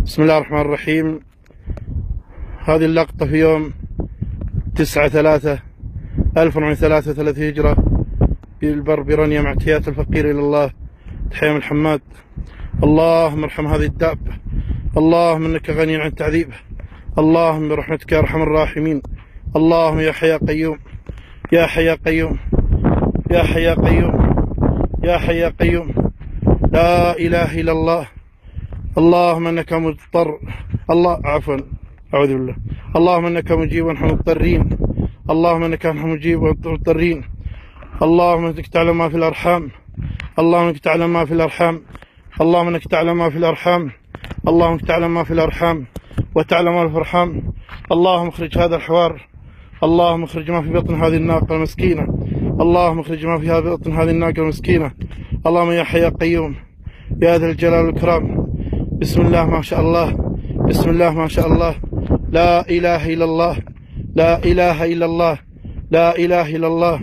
بسم الله الرحمن الرحيم. هذه اللقطة في يوم 9/3/1433 هجرة بالبر برنيا مع تحيات الفقير إلى الله، تحية من حماد. اللهم ارحم هذه الدابة، اللهم إنك غني عن تعذيبه، اللهم برحمتك يا أرحم الراحمين. اللهم يا حي يا قيوم، يا حي يا قيوم، يا حي يا قيوم، يا حي يا قيوم، لا إله إلا الله. اللهم انك مضطر، الله عفوا اعوذ بالله. اللهم انك مجيب ونحن مضطرين، اللهم انك مجيب ونحن مضطرين. اللهم انك تعلم ما في الارحام، اللهم انك تعلم ما في الارحام، اللهم انك تعلم ما في الارحام، اللهم انك تعلم ما في الارحام وتعلم ما في الارحام. اللهم اخرج هذا الحوار، اللهم اخرج ما في بطن هذه الناقة المسكينة، اللهم اخرج ما في بطن هذه الناقة المسكينة. اللهم يا حي يا قيوم يا ذا الجلال والإكرام. بسم الله ما شاء الله، بسم الله ما شاء الله، لا إله إلا الله، لا إله إلا الله، لا إله إلا الله.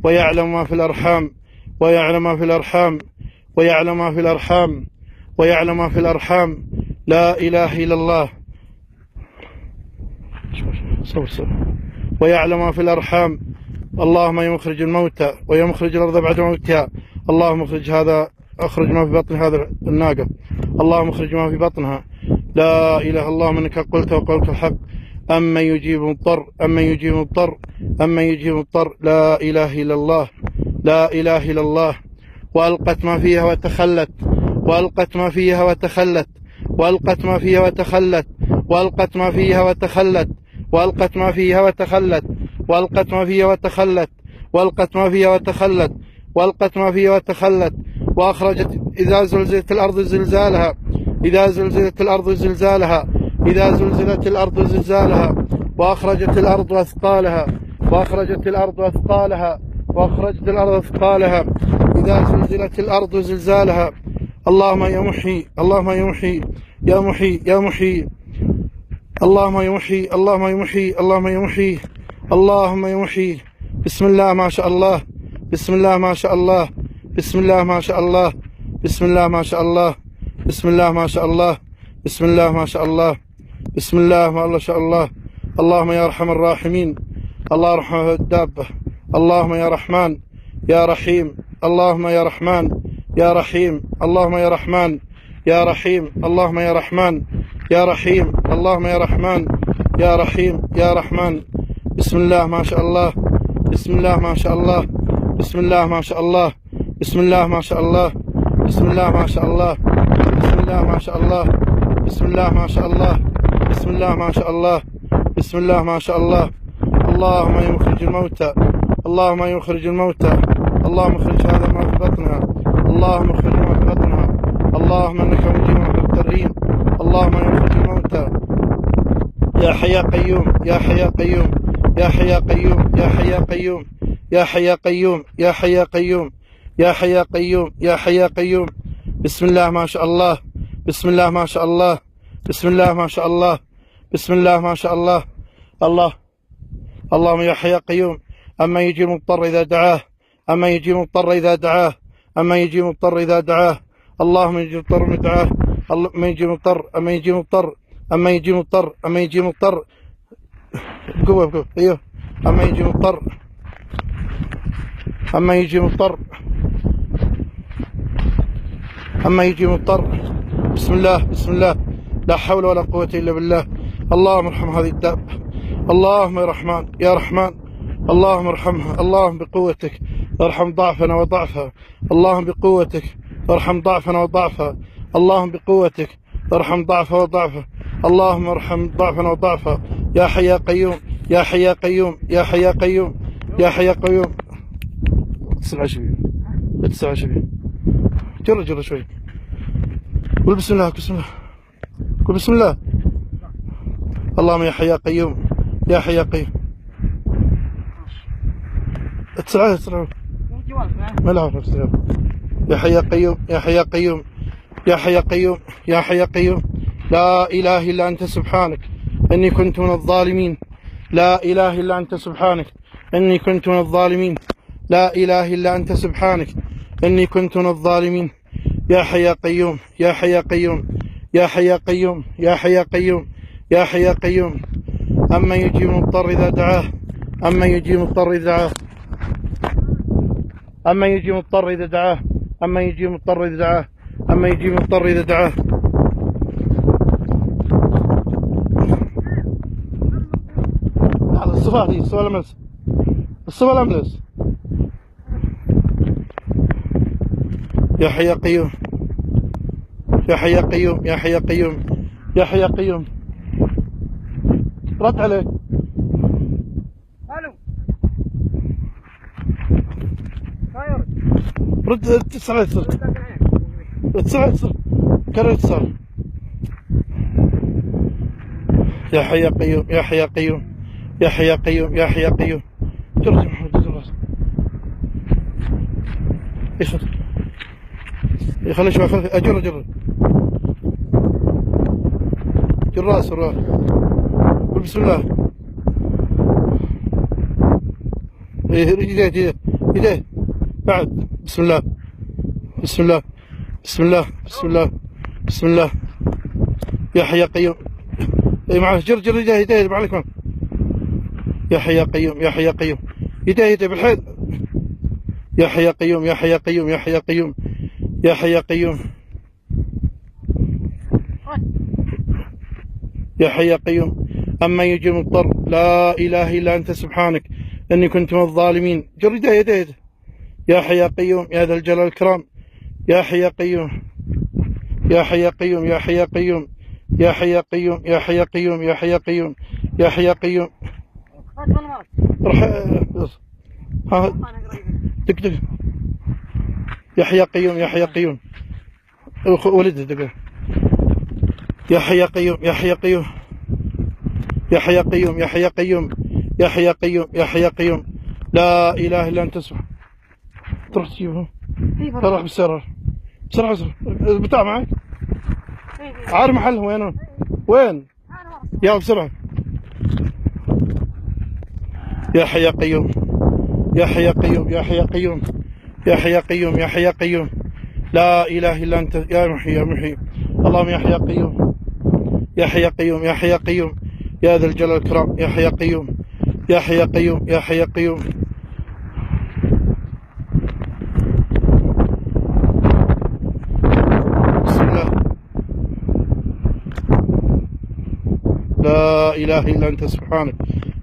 ويعلم ما في الأرحام، ويعلم ما في الأرحام، ويعلم ما في الأرحام، ويعلم ما في الأرحام، لا إله إلا الله. ويعلم ما في الأرحام. اللهم يا مخرج الموتى ويا مخرج الأرض بعد موتها، اللهم اخرج هذا، اخرج ما في بطن هذا الناقة، اللهم اخرج ما في بطنها. لا اله، اللهم انك قلت وقولك الحق، اما يجيب مضطر، اما يجيب مضطر، اما يجيب مضطر، لا اله الا الله، لا اله الا الله. والقت ما فيها وتخلت، والقت ما فيها وتخلت، والقت ما فيها وتخلت، والقت ما فيها وتخلت، والقت ما فيها وتخلت، والقت ما فيها وتخلت، والقت ما فيها وتخلت، والقت ما فيها وتخلت. وأخرجت إذا زلزلت الأرض زلزالها، إذا زلزلت الأرض زلزالها، إذا زلزلت الأرض زلزالها. وأخرجت الأرض أثقالها، وأخرجت الأرض أثقالها، وأخرجت الأرض أثقالها، إذا زلزلت الأرض زلزالها. اللهم يا محيي، اللهم يا محيي، يا محيي، يا محيي، اللهم يا محيي، اللهم يا محيي، اللهم يا محيي، اللهم يا محيي. بسم الله ما شاء الله، بسم الله ما شاء الله، بسم الله ما شاء الله، بسم الله ما شاء الله، بسم الله ما شاء الله، بسم الله ما شاء الله، بسم الله ما شاء الله. اللهم يا أرحم الراحمين، الله يرحم الدابة. اللهم يا رحمن يا رحيم، اللهم يا رحمن يا رحيم، اللهم يا رحمن يا رحيم، اللهم يا رحمن يا رحيم، اللهم يا رحمن يا رحيم يا رحمن. بسم الله ما شاء الله، بسم الله ما شاء الله، بسم الله ما شاء الله، بسم الله ما شاء الله، بسم الله ما شاء الله، بسم الله ما شاء الله، بسم الله ما شاء الله، بسم الله ما شاء الله، بسم الله ما شاء الله. اللهم يا مخرج الموتى، اللهم يا مخرج الموتى، اللهم اخرج هذا ما في بطنها، اللهم اخرج ما في بطنها، اللهم انك مجيب المضطرين، اللهم يا مخرج الموتى. يا حي يا قيوم، يا حي يا قيوم، يا حي يا قيوم، يا حي يا قيوم، يا حي يا قيوم، يا حي يا قيوم، يا حي يا قيوم، يا حي يا قيوم. بسم الله ما شاء الله، بسم الله ما شاء الله، بسم الله ما شاء الله، بسم الله ما شاء الله. الله، اللهم يا حي يا قيوم. أما يجي مضطر إذا دعاه، أما يجي مضطر إذا دعاه، أما يجي مضطر إذا دعاه. اللهم يجي مضطر ندعاه، أما يجي مضطر، أما يجي مضطر، أما يجي مضطر، أما يجي مضطر. بقوة بقوة، أيوه. أما يجي مضطر، أما يجي مضطر، أما يجي مضطر. بسم الله، بسم الله، لا حول ولا قوة إلا بالله. اللهم ارحم هذه الدابة، اللهم يا رحمن يا رحمن، اللهم ارحمها، اللهم بقوتك ارحم ضعفنا وضعفها، اللهم بقوتك ارحم ضعفنا وضعفها، اللهم بقوتك ارحم ضعفها وضعفها، اللهم ارحم ضعفنا وضعفها. يا حي يا قيوم، يا حي يا قيوم، يا حي يا قيوم، يا حي يا قيوم. 29 29 جر شوي. قل بسم الله، بسم الله، قل بسم الله. اللهم يا حي يا قيوم، يا حي يا قيوم. تسرع ما لا عارف. يا حي يا قيوم، يا حي يا قيوم، يا حي يا قيوم، يا حي يا قيوم. لا إله إلا أنت سبحانك إني كنت من الظالمين، لا إله إلا أنت سبحانك إني كنت من الظالمين، لا إله إلا أنت سبحانك إني كنت من الظالمين. يا حي يا قيوم، يا حي يا قيوم، يا حي يا قيوم يا حي يا قيوم يا حي يا قيوم أما يجيب المضطر إذا دعاه أما يجيب المضطر إذا دعاه أما يجيب المضطر إذا دعاه أما يجيب المضطر إذا دعاه أما يجيب المضطر إذا دعاه. الصفا دي الصفا الأملس الصفا الأملس. يا حي يا قيوم يا حي يا قيوم يا حي يا قيوم يا حي يا قيوم. رد عليه. رد اتصل اتصل كرر اتصال. يا حي يا قيوم يا حي يا قيوم يا حي يا قيوم يا حي يا قيوم. جرد يا محمد جرد راسك. خلي شوي خلي اجر جر جر راس الراس. قل بسم الله. يديه بعد. بسم الله بسم الله بسم الله بسم الله بسم الله. يا حي يا قيوم. اي معه جر يديه معلك. يا حي يا قيوم يا حي يا قيوم. يديه بالحيل. يا حي يا قيوم يا حي يا قيوم يا حي يا قيوم يا حي يا قيوم يا حي يا قيوم. أما يجيب المضطر لا إله إلا أنت سبحانك إني كنت من الظالمين. جر يديه. يا حي يا قيوم يا ذا الجلال والإكرام يا حي يا قيوم يا حي يا قيوم يا حي يا قيوم يا حي يا قيوم يا حي يا قيوم يا حي يا قيوم يا حي يا قيوم. ها دق يا حي يا قيوم يا حي يا قيوم. ولده دق. يا حي يا قيوم يا حي يا قيوم يا حي يا قيوم يا حي يا قيوم يا حي يا قيوم يا حي يا قيوم. لا إله إلا أنت سبحانك. تروح تجيبه. روح بالسيارة بسرعة بسرعة. البتاع معك؟ عارف محله وين؟ وين؟ يلا بسرعة. يا حي يا قيوم يا حي يا قيوم يا حي يا قيوم يا حي يا قيوم يا حي يا قيوم. لا إله إلا أنت يا محيي يا محيي. اللهم يا حي يا قيوم يا حي يا قيوم يا حي يا قيوم يا ذا الجلال والإكرام يا حي يا قيوم يا حي يا قيوم يا حي يا قيوم. بسم الله. لا إله إلا أنت سبحانك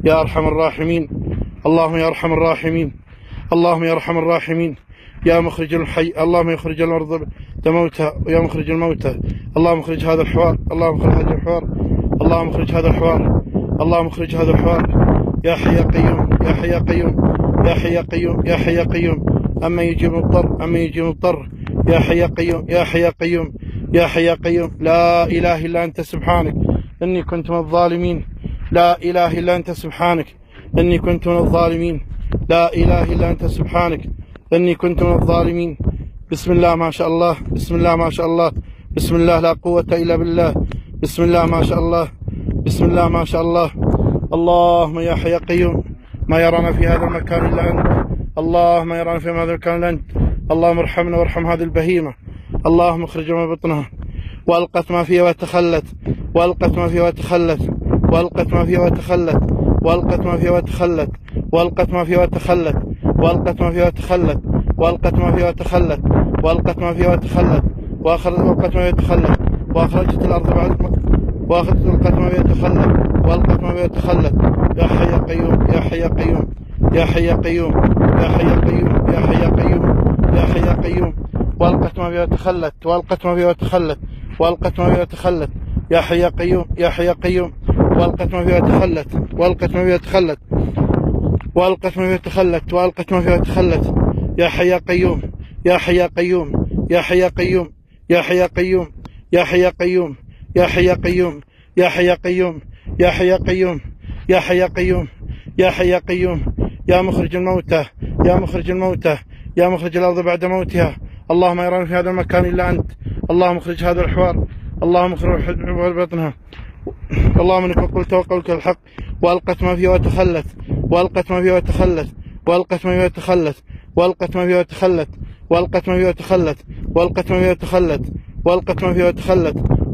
يا أرحم الراحمين. اللهم يا أرحم الراحمين اللهم يا أرحم الراحمين يا مخرج الحي. اللهم يخرج الأرض موتى ويا مخرج الموتى. اللهم اخرج هذا الحوار اللهم اخرج هذا الحوار اللهم اخرج هذا الحوار اللهم اخرج هذا الحوار. يا حي يا قيوم يا حي يا قيوم يا حي يا قيوم يا حي يا قيوم. أما يجيب المضطر أما يجيب المضطر. يا حي يا قيوم يا حي يا قيوم يا حي يا قيوم. لا إله إلا أنت سبحانك إني كنت من الظالمين. لا إله إلا أنت سبحانك إني كنت من الظالمين. لا إله إلا أنت سبحانك إني كنت من الظالمين. بسم الله ما شاء الله بسم الله ما شاء الله بسم الله لا قوة إلا بالله. بسم الله ما شاء الله بسم الله ما شاء الله. اللهم يا حي يا قيوم ما يرانا في هذا المكان إلا أنت. اللهم يرانا في هذا المكان إلا أنت. اللهم ارحمنا وارحم هذه البهيمة. اللهم اخرج من بطنها وألقت ما فيها وتخلت وألقت ما فيها وتخلت وألقت ما فيها وتخلت وألقت ما فيها وتخلت وألقت ما فيها وتخلت وألقت ما فيها وتخلت وألقت ما فيها وتخلت وألقت ما فيها وتخلت وألقت ما فيها وتخلت وأخرجت الأرض بعد وألقت ما فيها وتخلت وألقت ما فيها وتخلت. يا حي يا قيوم يا حي يا قيوم يا حي يا قيوم يا حي يا قيوم يا حي يا قيوم يا حي يا قيوم. وألقت ما فيها وتخلت وألقت ما فيها وتخلت وألقت ما فيها وتخلت. يا حي يا قيوم يا حي يا قيوم. وألقت ما فيها وتخلت وألقت ما فيها وتخلت وألقت ما فيها وتخلت وألقت ما فيها وتخلت. يا حي يا قيوم يا حي يا قيوم يا حي يا قيوم يا حي يا قيوم يا حي يا قيوم يا حي يا قيوم يا حي يا قيوم يا حي يا قيوم يا حي يا قيوم يا حي يا قيوم. يا مخرج الموتى يا مخرج الموتى يا مخرج الأرض بعد موتها. اللهم يرانا في هذا المكان إلا أنت. اللهم اخرج هذا الحوار اللهم اخرج بطنها. اللهم انك قلت وقولك الحق. وألقت ما فيها وتخلت وألقت ما فيها وتخلت وألقت ما فيها وتخلت وألقت ما فيها وتخلت وألقت ما فيها وتخلت وألقت ما فيها وتخلت وألقت ما فيها وتخلت